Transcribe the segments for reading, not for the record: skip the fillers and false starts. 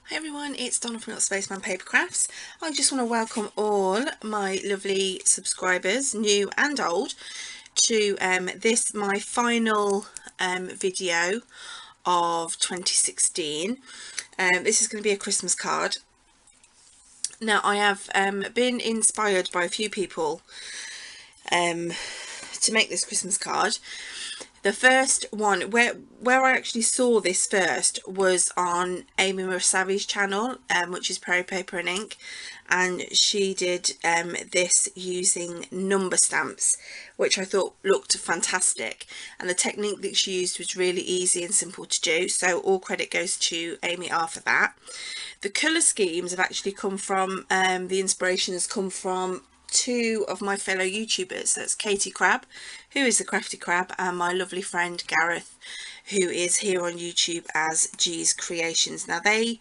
Hi everyone, it's Donna from Little Spaceman Paper Crafts. I just want to welcome all my lovely subscribers, new and old, to this my final video of 2016. This is going to be a Christmas card. Now I have been inspired by a few people to make this Christmas card. The first one, where I actually saw this first, was on Amy Murasavi's channel, which is Prairie Paper and Ink, and she did this using number stamps, which I thought looked fantastic, and the technique that she used was really easy and simple to do, so all credit goes to Amy R for that. The colour schemes have actually come from, the inspiration has come from two of my fellow YouTubers. That's Katie Crab, who is the Crafty Crab, and my lovely friend Gareth, who is here on YouTube as G's Creations. Now they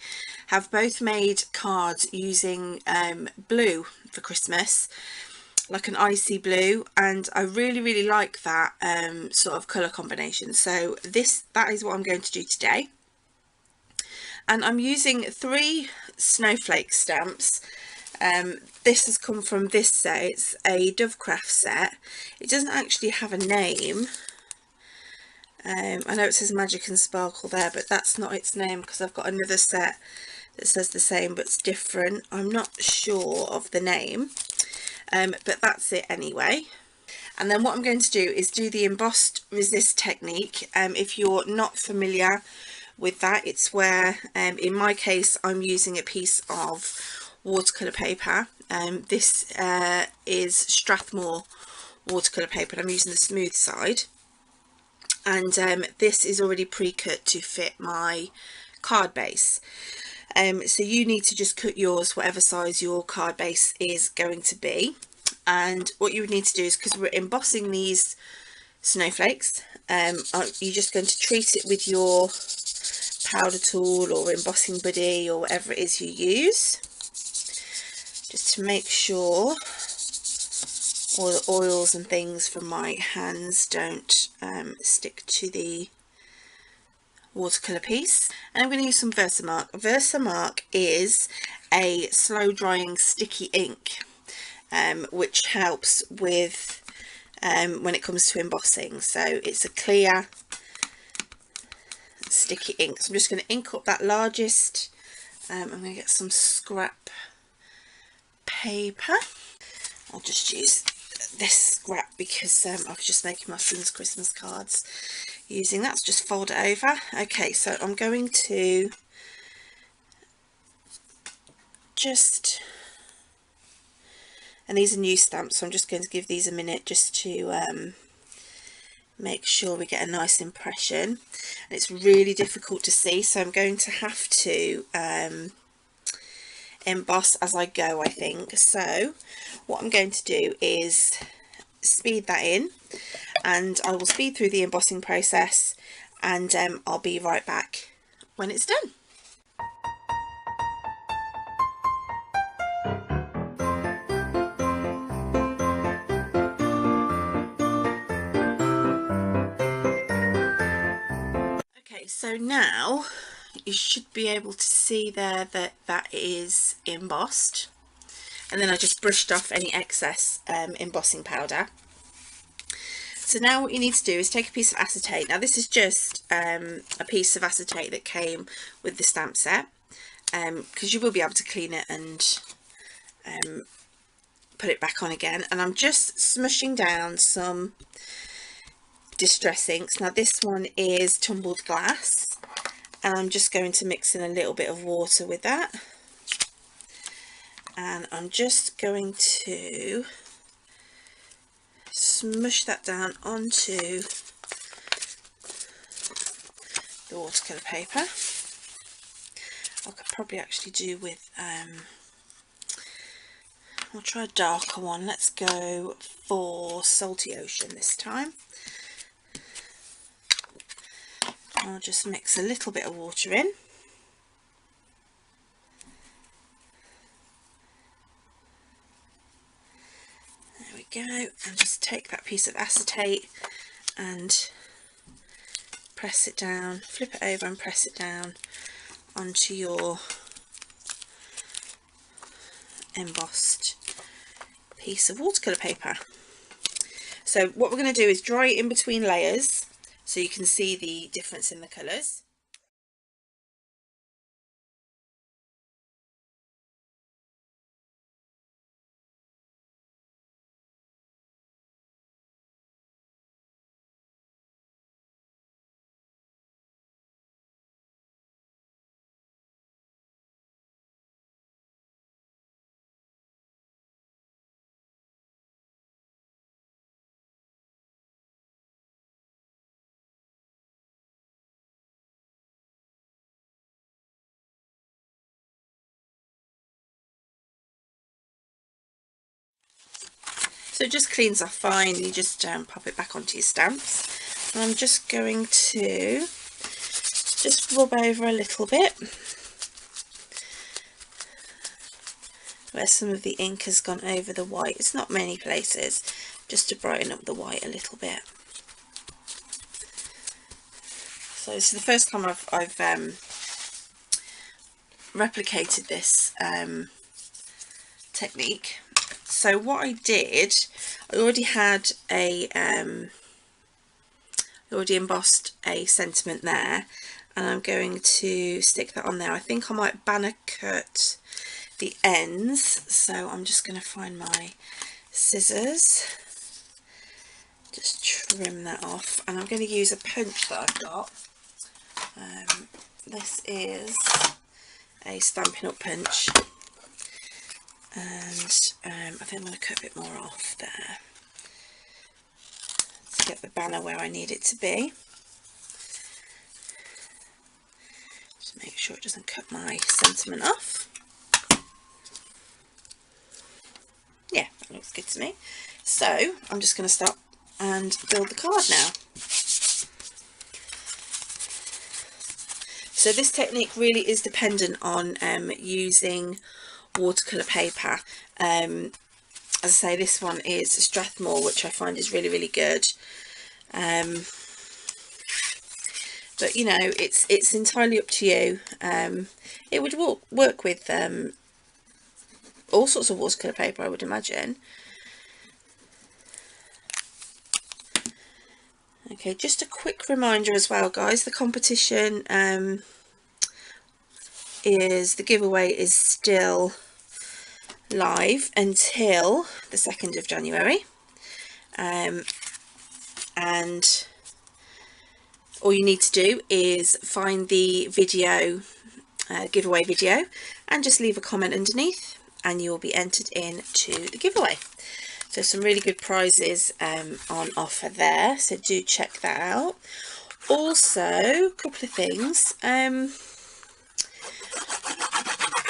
have both made cards using blue for Christmas, like an icy blue, and I really like that sort of colour combination. So that is what I'm going to do today, and I'm using 3 snowflake stamps. This has come from this set. It's a Dovecraft set. It doesn't actually have a name. I know it says Magic and Sparkle there, but that's not its name because I've got another set that says the same but it's different. I'm not sure of the name, but that's it anyway. And then what I'm going to do is do the embossed resist technique. If you're not familiar with that, it's where, in my case, I'm using a piece of watercolour paper. This is Strathmore watercolour paper, and I'm using the smooth side, and this is already pre-cut to fit my card base. So you need to just cut yours whatever size your card base is going to be. And what you would need to do is, because we're embossing these snowflakes, you're just going to treat it with your powder tool or embossing buddy or whatever it is you use, just to make sure all the oils and things from my hands don't stick to the watercolour piece. And I'm going to use some Versamark. Versamark is a slow drying sticky ink, which helps with when it comes to embossing. So it's a clear sticky ink. So I'm just going to ink up that largest. I'm going to get some scrap paper. I'll just use this scrap because I was just making my son's Christmas cards using that, so just fold it over. Okay, so I'm going to just, and these are new stamps, so I'm just going to give these a minute just to make sure we get a nice impression. And it's really difficult to see, so I'm going to have to emboss as I go, I think. So what I'm going to do is speed that in, and I will speed through the embossing process, and I'll be right back when it's done. Okay, so now you should be able to see there that that is embossed, and then I just brushed off any excess embossing powder. So now what you need to do is take a piece of acetate. Now this is just a piece of acetate that came with the stamp set, because you will be able to clean it and put it back on again. And I'm just smushing down some distress inks. Now this one is tumbled glass, and I'm just going to mix in a little bit of water with that, and I'm just going to smush that down onto the watercolour paper. I could probably actually do with I'll try a darker one. Let's go for Salty Ocean this time. I'll just mix a little bit of water in. There we go, and just take that piece of acetate and press it down, flip it over and press it down onto your embossed piece of watercolour paper. So what we're going to do is dry it in between layers so you can see the difference in the colours. So it just cleans off fine. You just pop it back onto your stamps. And I'm just going to just rub over a little bit where some of the ink has gone over the white. It's not many places, just to brighten up the white a little bit. So this is the first time I've replicated this technique. So what I did, I already had a already embossed a sentiment there, and I'm going to stick that on there. I think I might banner cut the ends, so I'm just going to find my scissors, just trim that off, and I'm going to use a punch that I've got. This is a Stampin' Up punch, and I think I'm going to cut a bit more off there to get the banner where I need it to be. Just make sure it doesn't cut my sentiment off. Yeah, that looks good to me. So I'm just going to start and build the card now. So this technique really is dependent on using watercolour paper. As I say, this one is Strathmore, which I find is really, really good. But you know, it's entirely up to you. It would work with all sorts of watercolour paper, I would imagine. Okay, just a quick reminder as well, guys, the competition is, the giveaway is still live until the 2nd of January, and all you need to do is find the video, giveaway video, and just leave a comment underneath and you will be entered into the giveaway. So some really good prizes on offer there, so do check that out. Also, a couple of things,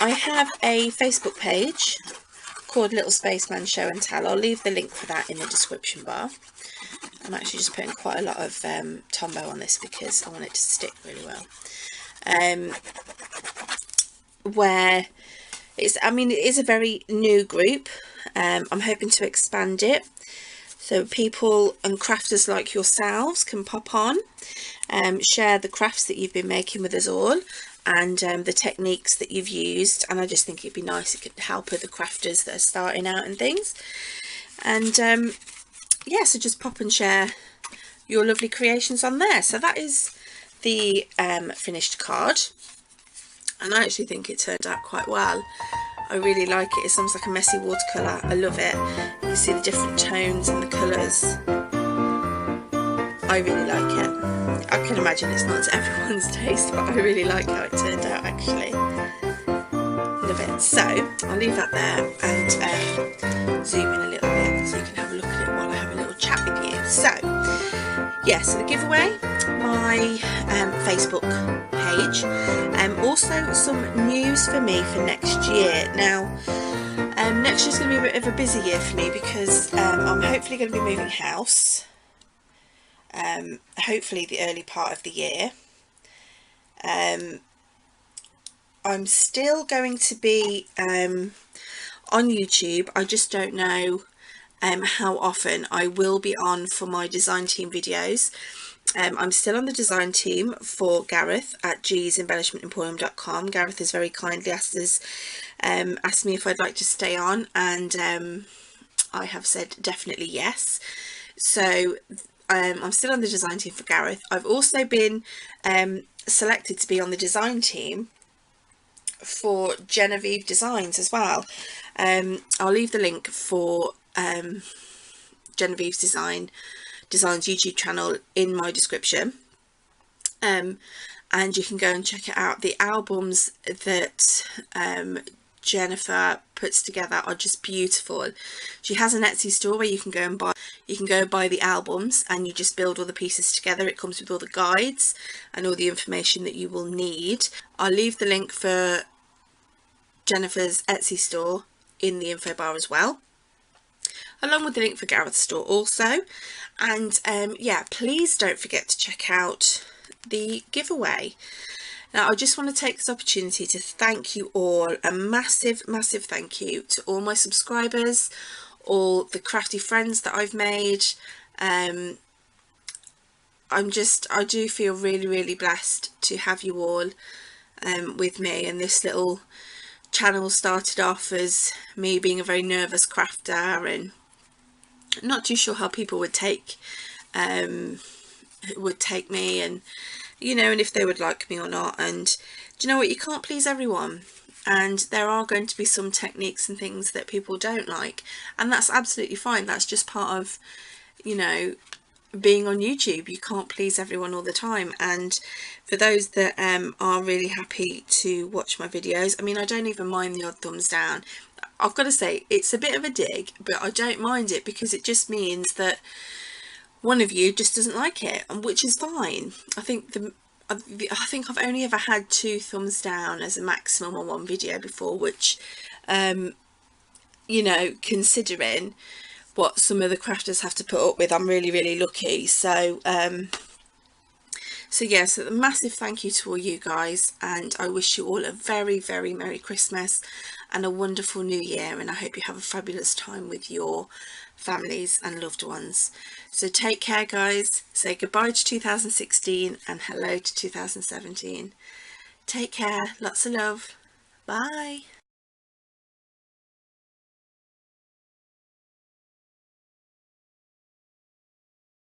I have a Facebook page called Little Spaceman Show and Tell. I'll leave the link for that in the description bar. I'm actually just putting quite a lot of Tombow on this because I want it to stick really well. Where it's, I mean, it is a very new group. I'm hoping to expand it so people and crafters like yourselves can pop on, share the crafts that you've been making with us all, and the techniques that you've used. And I just think it'd be nice, it could help other crafters that are starting out and things. And yeah, so just pop and share your lovely creations on there. So that is the finished card, and I actually think it turned out quite well. I really like it. It's almost like a messy watercolour. I love it. You can see the different tones and the colours. I really like it. I can imagine it's not to everyone's taste, but I really like how it turned out actually. Love it. So I'll leave that there and zoom in a little bit so you can have a look at it while I have a little chat with you. So yeah, so the giveaway, my Facebook page, also some news for me for next year. Now next year's going to be a bit of a busy year for me because I'm hopefully going to be moving house, hopefully the early part of the year. I'm still going to be on YouTube. I just don't know how often I will be on for my design team videos, I'm still on the design team for Gareth at gsembellishmentemporium.com. Gareth has very kindly asked me if I'd like to stay on, and I have said definitely yes. So I'm still on the design team for Gareth. I've also been selected to be on the design team for Genevieve Designs as well. I'll leave the link for Genevieve's Designs YouTube channel in my description, and you can go and check it out. The albums that Jennifer puts together are just beautiful. She has an Etsy store where you can go and buy the albums, and you just build all the pieces together. It comes with all the guides and all the information that you will need. I'll leave the link for Jennifer's Etsy store in the info bar as well, along with the link for Gareth's store also. And yeah, please don't forget to check out the giveaway. Now, I just want to take this opportunity to thank you all, a massive thank you to all my subscribers, all the crafty friends that I've made. I do feel really blessed to have you all with me, and this little channel started off as me being a very nervous crafter and not too sure how people would take me, and you know, and if they would like me or not. And do you know what, you can't please everyone, and there are going to be some techniques and things that people don't like, and that's absolutely fine. That's just part of, you know, being on YouTube. You can't please everyone all the time. And for those that are really happy to watch my videos, I mean, I don't even mind the odd thumbs down. I've got to say, it's a bit of a dig, but I don't mind it, because it just means that one of you just doesn't like it, and which is fine. I think I've only ever had 2 thumbs down as a maximum on one video before, which you know, considering what some of the crafters have to put up with, I'm really lucky. So so yeah, so a massive thank you to all you guys, and I wish you all a very Merry Christmas and a wonderful New Year, and I hope you have a fabulous time with your families and loved ones. So take care, guys. Say goodbye to 2016 and hello to 2017. Take care. Lots of love. Bye.